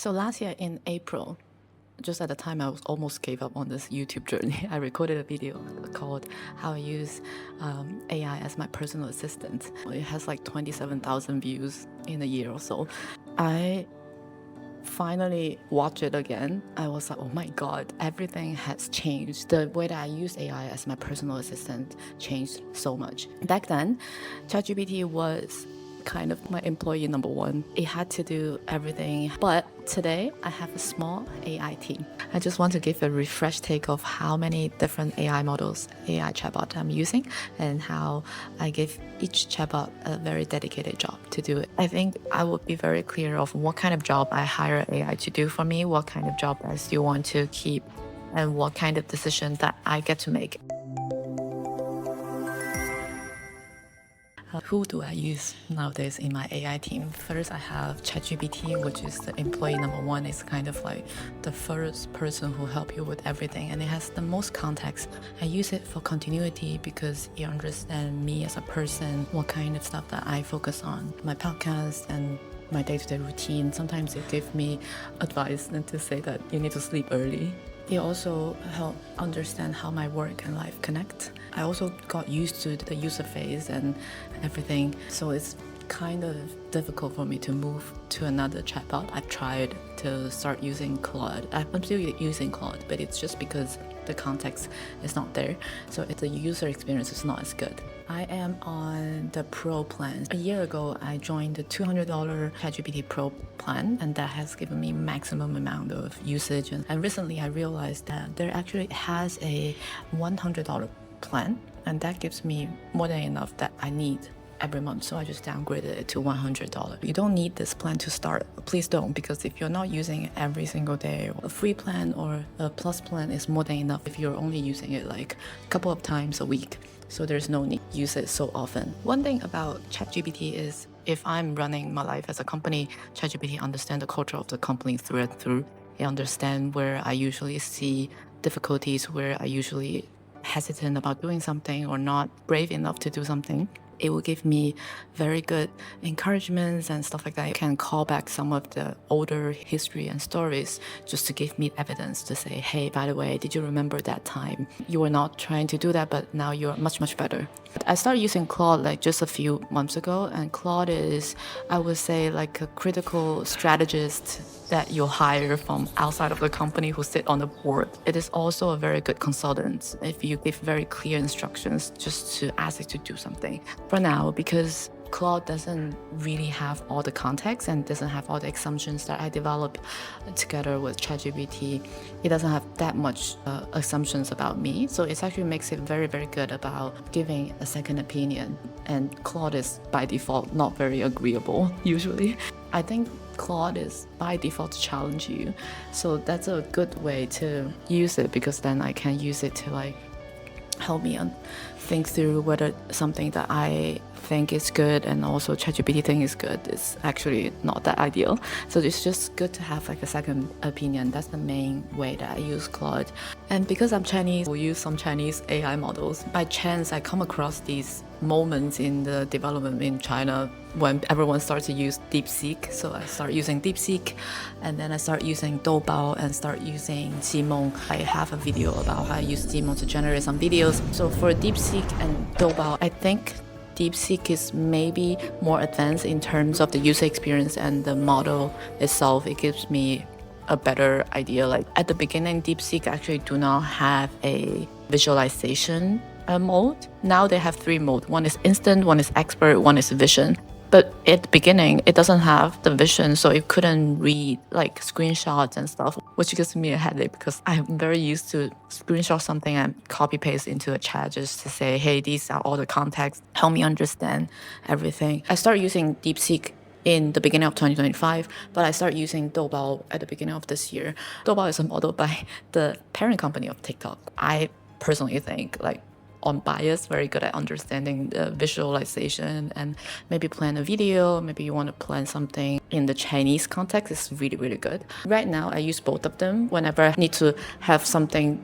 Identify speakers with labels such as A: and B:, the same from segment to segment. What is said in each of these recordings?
A: So last year in April, just at the time I was almost gave up on this YouTube journey, I recorded a video called How I Use AI as My Personal Assistant. It has like 27,000 views in a year or so. I finally watched it again. I was like, oh my god, everything has changed. The way that I use AI as my personal assistant changed so much. Back then, ChatGPT was kind of my employee number one. It had to do everything. But today, I have a small AI team. I just want to give a refresh take of how many different AI models, AI chatbot I'm using, and how I give each chatbot a very dedicated job to do it. I think I would be very clear of what kind of job I hire AI to do for me, what kind of job I still want to keep, and what kind of decision that I get to make. Who do I use nowadays in my AI team? First, I have ChatGPT, which is the employee number one. It's kind of like the first person who help you with everything, and it has the most context. I use it for continuity because it understands me as a person, what kind of stuff that I focus on, my podcast and my day-to-day routine. Sometimes it gives me advice and to say that you need to sleep early. It also helped understand how my work and life connect. I also got used to the user phase and everything, so it's kind of difficult for me to move to another chatbot. I've tried to start using Claude. I'm still using Claude, but it's just because the context is not there, so the user experience is not as good. I am on the Pro plan. A year ago, I joined the $200 ChatGPT Pro plan, and that has given me maximum amount of usage. And recently, I realized that there actually has a $100 plan, and that gives me more than enough that I need every month, so I just downgraded it to $100. You don't need this plan to start. Please don't, because if you're not using it every single day, a free plan or a plus plan is more than enough if you're only using it like a couple of times a week. So there's no need to use it so often. One thing about ChatGPT is if I'm running my life as a company, ChatGPT understands the culture of the company through and through. It understands where I usually see difficulties, where I usually hesitant about doing something or not brave enough to do something. It will give me very good encouragements and stuff like that. It can call back some of the older history and stories just to give me evidence to say, hey, by the way, did you remember that time? You were not trying to do that, but now you're much, much better. I started using Claude like just a few months ago, and Claude is, I would say, like a critical strategist that you'll hire from outside of the company who sit on the board. It is also a very good consultant if you give very clear instructions just to ask it to do something. For now, because Claude doesn't really have all the context and doesn't have all the assumptions that I develop together with ChatGPT. It doesn't have that much assumptions about me. So it actually makes it very, very good about giving a second opinion. And Claude is by default not very agreeable, usually. I think Claude is by default to challenge you. So that's a good way to use it, because then I can use it to like help me think through whether something that I think is good and also ChatGPT think is good is actually not that ideal. So it's just good to have like a second opinion. That's the main way that I use Claude. And because I'm Chinese, we use some Chinese AI models. By chance, I come across these moments in the development in China when everyone starts to use DeepSeek. So I start using DeepSeek, and then I start using Doubao and start using Jimong. I have a video about how I use Jimong to generate some videos. So for DeepSeek and Doubao, I think DeepSeek is maybe more advanced in terms of the user experience and the model itself. It gives me a better idea. Like at the beginning, DeepSeek actually do not have a visualization mode. Now they have 3 modes. One is instant, one is expert, one is vision. But at the beginning, it doesn't have the vision, so it couldn't read like screenshots and stuff, which gives me a headache because I'm very used to screenshot something and copy paste into a chat just to say, hey, these are all the context, help me understand everything. I started using DeepSeek in the beginning of 2025, but I started using Doubao at the beginning of this year. Doubao is a model by the parent company of TikTok. I personally think like on bias, very good at understanding the visualization and maybe plan a video, maybe you want to plan something in the Chinese context. It's really, really good. Right now, I use both of them whenever I need to have something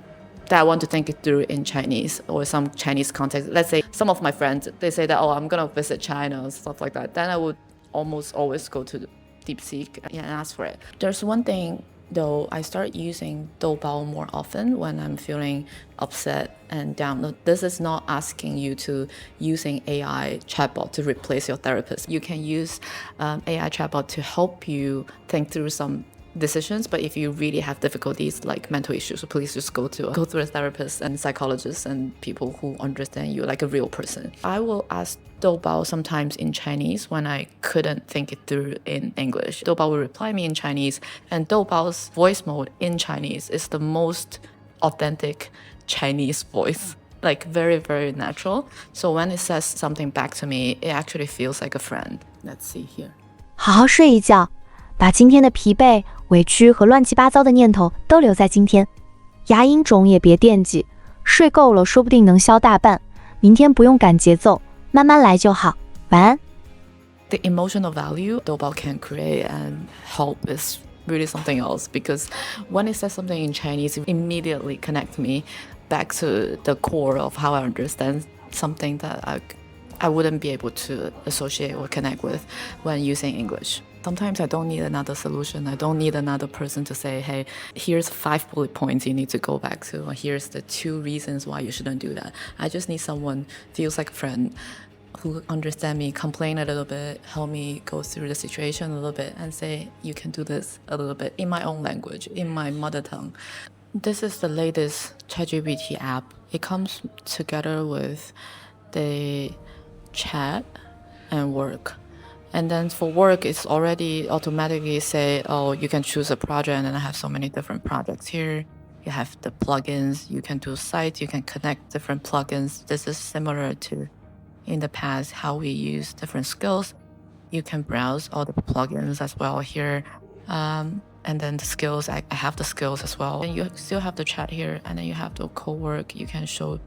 A: that I want to think it through in Chinese or some Chinese context. Let's say some of my friends, they say that, oh, I'm going to visit China and stuff like that. Then I would almost always go to DeepSeek and ask for it. There's one thing though, I start using Doubao more often when I'm feeling upset and down. This is not asking you to using AI chatbot to replace your therapist. You can use AI chatbot to help you think through some decisions, but if you really have difficulties like mental issues, please just go through a therapist and psychologist and people who understand you like a real person. I will ask Doubao sometimes in Chinese when I couldn't think it through in English. Doubao will reply me in Chinese, and Doubao's voice mode in Chinese is the most authentic Chinese voice, like very, very natural. So when it says something back to me, it actually feels like a friend. Let's see here.
B: 好好睡一觉，把今天的疲惫、委屈和乱七八糟的念头都留在今天。牙龈肿也别惦记，睡够了说不定能消大半。明天不用赶节奏，慢慢来就好。晚安。
A: The emotional value Doubao can create and help is really something else, because when it says something in Chinese, it immediately connects me back to the core of how I understand something that I wouldn't be able to associate or connect with when using English. Sometimes I don't need another solution. I don't need another person to say, hey, here's 5 bullet points you need to go back to, or here's the 2 reasons why you shouldn't do that. I just need someone feels like a friend who understand me, complain a little bit, help me go through the situation a little bit, and say, you can do this a little bit in my own language, in my mother tongue. This is the latest ChatGPT app. It comes together with the chat and work. And then for work, it's already automatically say, oh, you can choose a project, and then I have so many different projects here. You have the plugins, you can do sites, you can connect different plugins. This is similar to in the past how we use different skills. You can browse all the plugins as well here. And then the skills, I have the skills as well. And you still have the chat here, and then you have the co-work. You can show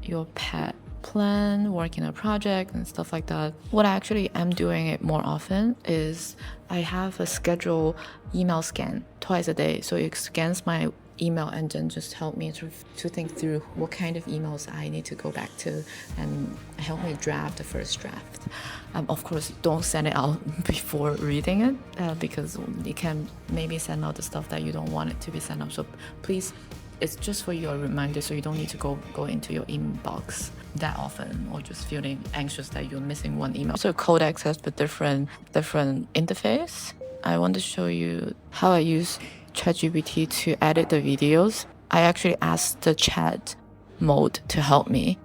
A: your pet plan, work in a project and stuff like that. What I actually am doing it more often is I have a scheduled email scan twice a day. So it scans my email and then just help me to think through what kind of emails I need to go back to and help me draft the first draft. Of course, don't send it out before reading it because it can maybe send out the stuff that you don't want it to be sent out. So please, it's just for your reminder, so you don't need to go into your inbox that often or just feeling anxious that you're missing one email. So Codex has the different interface. I want to show you how I use ChatGPT to edit the videos. I actually asked the chat mode to help me.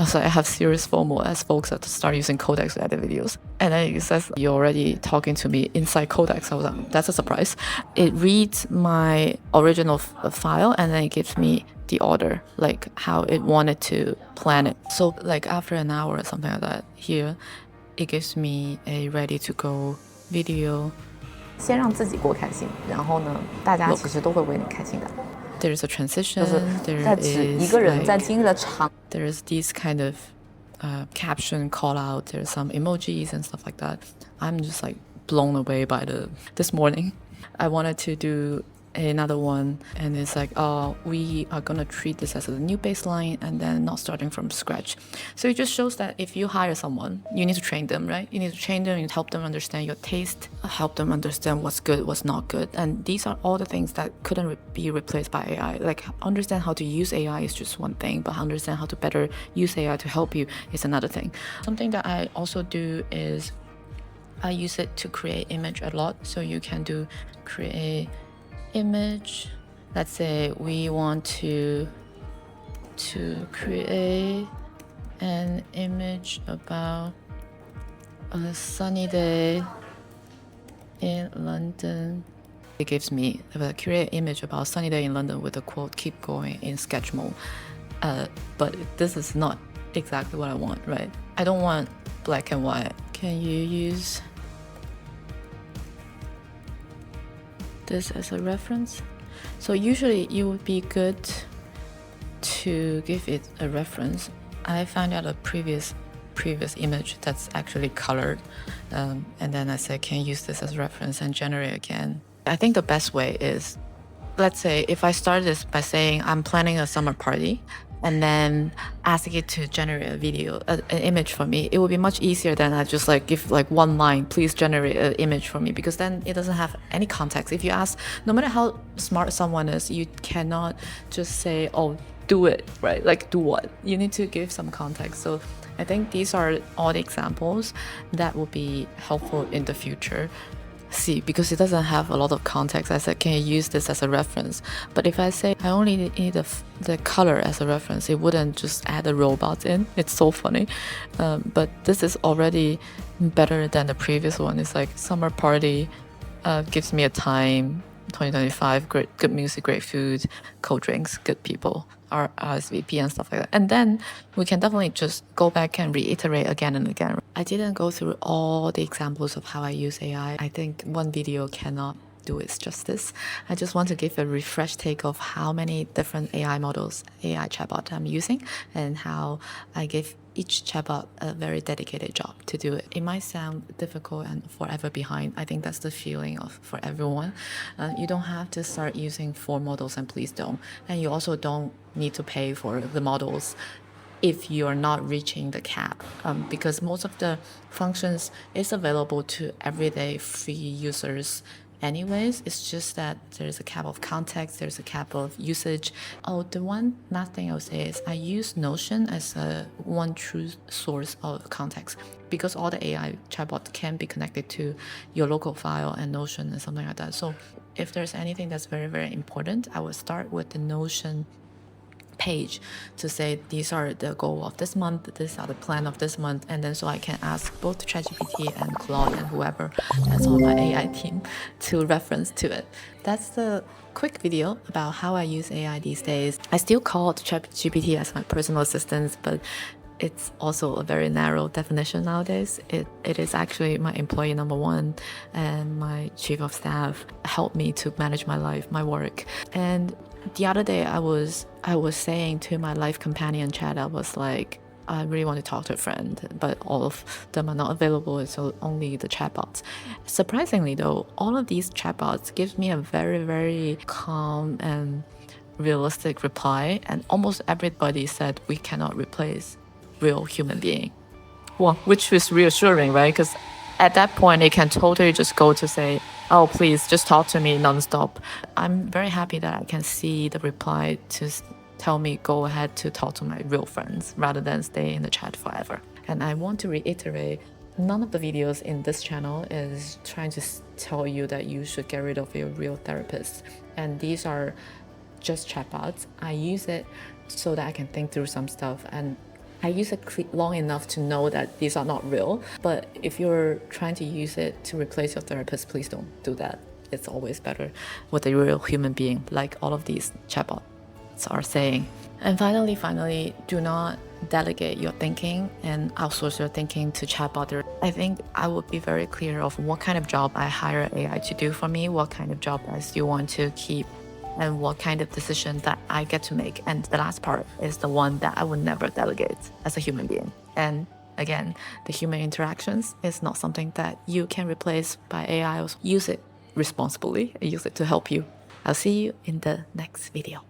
A: So I have serious FOMO as folks that start using Codex to edit videos. And then it says, you're already talking to me inside Codex. I was like, that's a surprise. It reads my original file and then it gives me the order, like how it wanted to plan it. So like after an hour or something like that, here, it gives me a ready to go video.
C: 先让自己过开心，然后呢，大家其实都会为你开心的。
A: There's a transition.
C: 在指一个人在经历了长。
A: There's these kind of caption call out. There's some emojis and stuff like that. I'm just like blown away by this morning. I wanted to do another one, and it's like, oh, we are gonna treat this as a new baseline and then not starting from scratch. So it just shows that if you hire someone, you need to train them, right? You need to train them, you need to help them understand your taste, help them understand what's good, what's not good. And these are all the things that couldn't be replaced by AI. Like understand how to use AI is just one thing, but understand how to better use AI to help you is another thing. Something that I also do is I use it to create image a lot. So you can create image. Let's say we want to create an image about a sunny day in London. It gives me a create image about a sunny day in London with the quote, keep going in sketch mode. But this is not exactly what I want, right? I don't want black and white. Can you use this as a reference? So usually it would be good to give it a reference. I found out a previous image that's actually colored, and then I said, can you use this as reference and generate again? I think the best way is, let's say if I start this by saying I'm planning a summer party, and then ask it to generate a video, an image for me, it would be much easier than I just like give like one line, please generate an image for me, because then it doesn't have any context. If you ask, no matter how smart someone is, you cannot just say, oh, do it, right? Like, do what? You need to give some context. So I think these are all the examples that will be helpful in the future. See, because it doesn't have a lot of context, I said, can you use this as a reference? But if I say I only need the color as a reference, it wouldn't just add a robot in. It's so funny. But this is already better than the previous one. It's like summer party, gives me a time, 2025, good music, great food, cold drinks, good people, RSVP and stuff like that. And then we can definitely just go back and reiterate again and again. I didn't go through all the examples of how I use AI. I think one video cannot do its justice. I just want to give a refresh take of how many different AI models, AI chatbot I'm using, and how I give each chatbot a very dedicated job to do it. It might sound difficult and forever behind. I think that's the feeling of for everyone. You don't have to start using 4 models, and please don't. And you also don't need to pay for the models if you're not reaching the cap, because most of the functions is available to everyday free users anyways. It's just that there's a cap of context, there's a cap of usage. Oh, the one last thing I would say is I use Notion as a one true source of context, because all the AI chatbot can be connected to your local file and Notion and something like that. So if there's anything that's very, very important, I would start with the Notion page to say these are the goal of this month, these are the plan of this month, and then so I can ask both ChatGPT and Claude and whoever that's on my AI team to reference to it. That's the quick video about how I use AI these days. I still call ChatGPT as my personal assistant, but it's also a very narrow definition nowadays. It is actually my employee number 1 and my chief of staff, help me to manage my life, my work. And the other day I was saying to my life companion chat, I was like, I really want to talk to a friend, but all of them are not available, so only the chatbots. Surprisingly though, all of these chatbots gives me a very, very calm and realistic reply, and almost everybody said we cannot replace real human being. Well, which is reassuring, right? Because at that point, it can totally just go to say, oh, please just talk to me nonstop. I'm very happy that I can see the reply to tell me go ahead to talk to my real friends rather than stay in the chat forever. And I want to reiterate, none of the videos in this channel is trying to tell you that you should get rid of your real therapist. And these are just chatbots. I use it so that I can think through some stuff, and I use it long enough to know that these are not real. But if you're trying to use it to replace your therapist, please don't do that. It's always better with a real human being, like all of these chatbots are saying. And finally, do not delegate your thinking and outsource your thinking to chatbot. I think I would be very clear of what kind of job I hire AI to do for me, what kind of job I still want to keep, and what kind of decision that I get to make. And the last part is the one that I would never delegate as a human being. And again, the human interactions is not something that you can replace by AI. Use it responsibly, use it to help you. I'll see you in the next video.